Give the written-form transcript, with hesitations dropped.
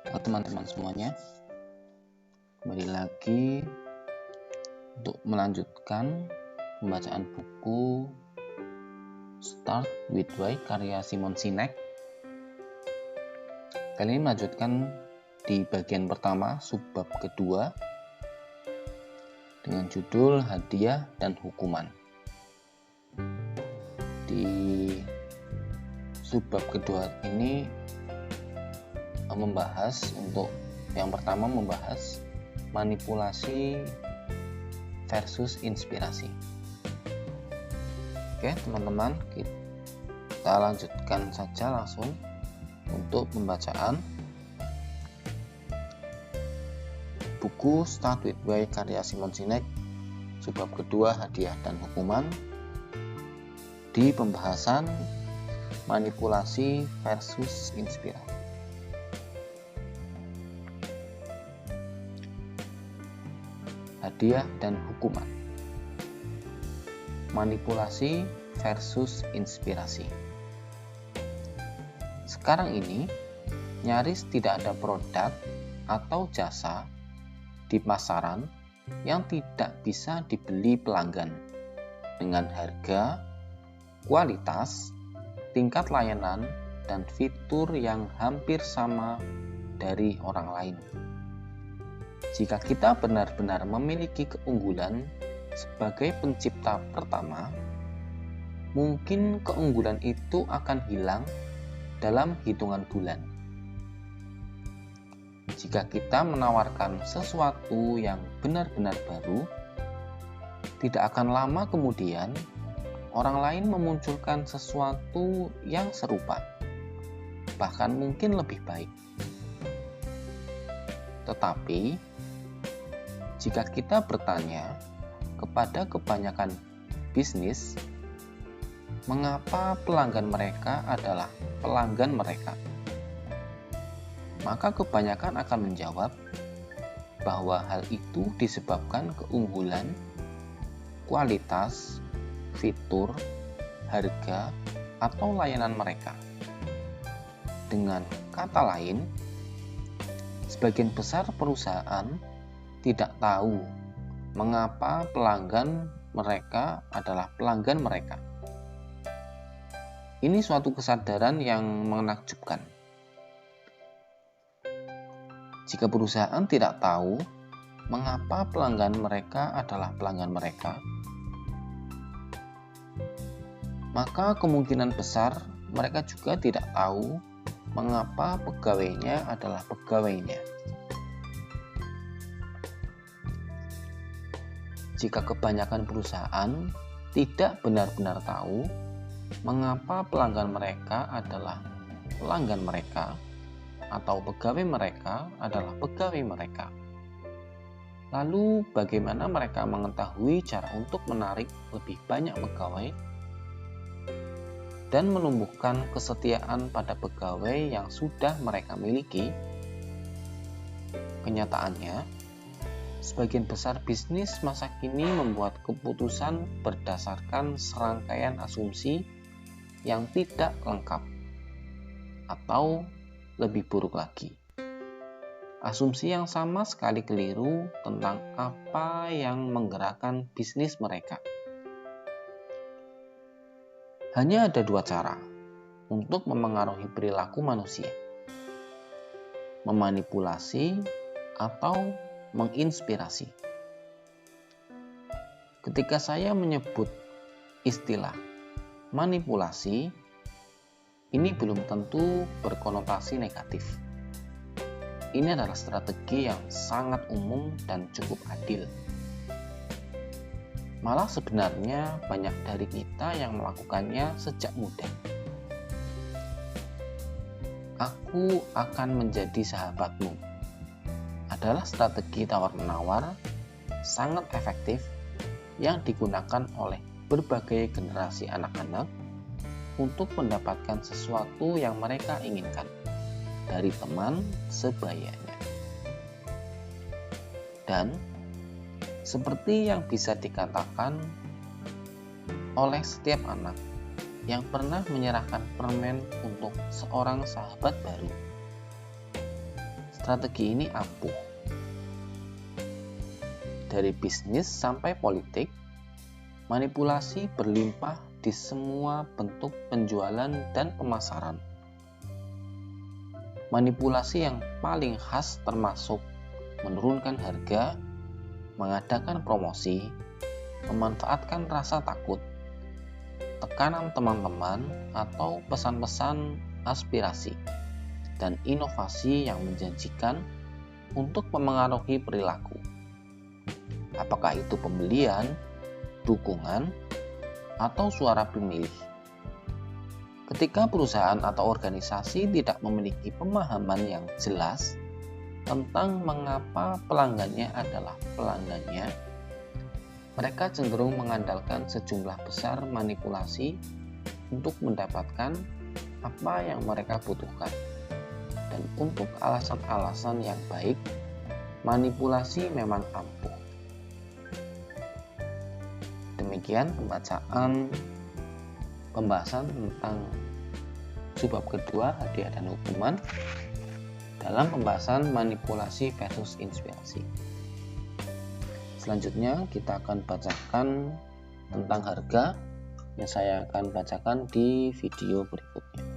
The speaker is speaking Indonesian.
Teman-teman semuanya, kembali lagi untuk melanjutkan pembacaan buku Start with Why karya Simon Sinek. Kali ini melanjutkan di bagian pertama, subbab kedua, dengan judul Hadiah dan Hukuman. Di subbab kedua ini yang pertama membahas manipulasi versus inspirasi. Oke teman-teman, kita lanjutkan saja langsung untuk pembacaan buku Start with Why karya Simon Sinek, subbab kedua, Hadiah dan Hukuman, di pembahasan manipulasi versus inspirasi. Hadiah dan hukuman. Manipulasi versus inspirasi. Sekarang ini, nyaris tidak ada produk atau jasa di pasaran yang tidak bisa dibeli pelanggan dengan harga, kualitas, tingkat layanan, dan fitur yang hampir sama dari orang lain. Jika kita benar-benar memiliki keunggulan sebagai pencipta pertama, mungkin keunggulan itu akan hilang dalam hitungan bulan. Jika kita menawarkan sesuatu yang benar-benar baru, tidak akan lama kemudian orang lain memunculkan sesuatu yang serupa, bahkan mungkin lebih baik. Tetapi, jika kita bertanya kepada kebanyakan bisnis, mengapa pelanggan mereka adalah pelanggan mereka? Maka kebanyakan akan menjawab bahwa hal itu disebabkan keunggulan, kualitas, fitur, harga, atau layanan mereka. Dengan kata lain, sebagian besar perusahaan tidak tahu mengapa pelanggan mereka adalah pelanggan mereka. Ini suatu kesadaran yang menakjubkan. Jika perusahaan tidak tahu mengapa pelanggan mereka adalah pelanggan mereka, maka kemungkinan besar mereka juga tidak tahu mengapa pegawainya adalah pegawainya. Jika kebanyakan perusahaan tidak benar-benar tahu mengapa pelanggan mereka adalah pelanggan mereka atau pegawai mereka adalah pegawai mereka, lalu bagaimana mereka mengetahui cara untuk menarik lebih banyak pegawai dan menumbuhkan kesetiaan pada pegawai yang sudah mereka miliki? Kenyataannya, sebagian besar bisnis masa kini membuat keputusan berdasarkan serangkaian asumsi yang tidak lengkap, atau lebih buruk lagi, asumsi yang sama sekali keliru tentang apa yang menggerakkan bisnis mereka. Hanya ada dua cara untuk memengaruhi perilaku manusia: memanipulasi atau menginspirasi. Ketika saya menyebut istilah manipulasi, ini belum tentu berkonotasi negatif. Ini adalah strategi yang sangat umum dan cukup adil. Malah sebenarnya banyak dari kita yang melakukannya sejak muda. Aku akan menjadi sahabatmu adalah strategi tawar-menawar sangat efektif yang digunakan oleh berbagai generasi anak-anak untuk mendapatkan sesuatu yang mereka inginkan dari teman sebayanya. Dan seperti yang bisa dikatakan oleh setiap anak yang pernah menyerahkan permen untuk seorang sahabat baru, Strategi ini ampuh. Dari bisnis sampai politik, manipulasi berlimpah di semua bentuk penjualan dan pemasaran. Manipulasi yang paling khas termasuk menurunkan harga, mengadakan promosi, memanfaatkan rasa takut, tekanan teman-teman, atau pesan-pesan aspirasi dan inovasi yang menjanjikan untuk memengaruhi perilaku. Apakah itu pembelian, dukungan, atau suara pemilih. Ketika perusahaan atau organisasi tidak memiliki pemahaman yang jelas tentang mengapa pelanggannya adalah pelanggannya, mereka cenderung mengandalkan sejumlah besar manipulasi untuk mendapatkan apa yang mereka butuhkan. Dan untuk alasan-alasan yang baik, manipulasi memang ampuh. Demikian pembahasan tentang subbab kedua, hadiah dan hukuman dalam pembahasan manipulasi versus inspirasi. Selanjutnya kita akan bacakan tentang harga yang saya akan bacakan di video berikutnya.